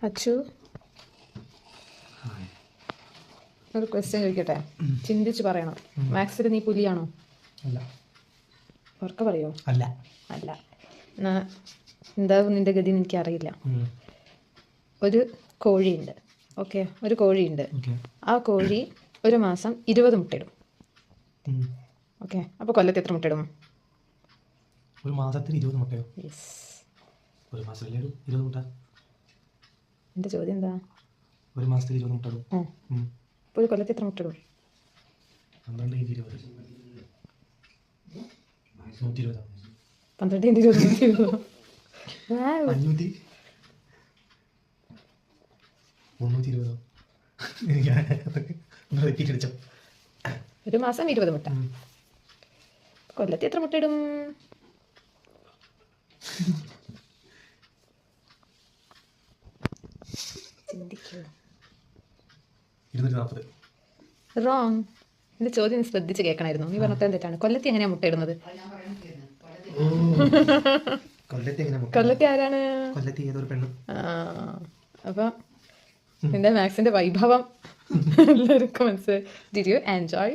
അച്ചു ഒരു ക്വസ്റ്റ്യൻ ചോദിക്കട്ടെ, ചിന്തിച്ച് പറയണം. മാത്സിൽ നീ പുലിയാണോ? അല്ല. ഉറക്കെ പറയോ? അല്ല. അല്ല. എന്താവും നിന്റെ ഗതി എനിക്കറിയില്ല. ഒരു കോഴിയുണ്ട്. ഓക്കെ, ഒരു കോഴിയുണ്ട്. ആ കോഴി ഒരു മാസം 20 മുട്ടയിടും. ഓക്കെ, അപ്പോൾ കൊല്ലത്ത് എത്ര മുട്ടയിടും? ഒരു മാസത്തിൽ 20 മുട്ടയോ? യെസ്. ഒരു മാസത്തിലേ 20 മുട്ട. എൻ്റെ ചോദ്യം എന്താ? ഒരു മാസത്തിൽ 20 മുട്ട ഇടും. അപ്പോൾ ഒരു കൊല്ലത്ത് എത്ര മുട്ടയിടും? 12 × 20 120. 12 × 20 120. 320. ഒരു മാസം 20 മുട്ട. കൊല്ലത്ത് എത്ര മുട്ടയിടും? ചിന്തിക്കൂ. 240. റോങ്. എൻ്റെ ചോദ്യം ശ്രദ്ധിച്ച് കേൾക്കണമായിരുന്നു. നീ പറഞ്ഞത് തെറ്റാണ്. കൊല്ലത്ത് എങ്ങനെയാണ് മുട്ടയിടുന്നത്? കൊല്ലത്തെ ആരാണ്? അപ്പം നിന്റെ മാത്സിന്റെ വൈഭവം എല്ലാവർക്കും മനസ്സിലായി. Did you enjoy?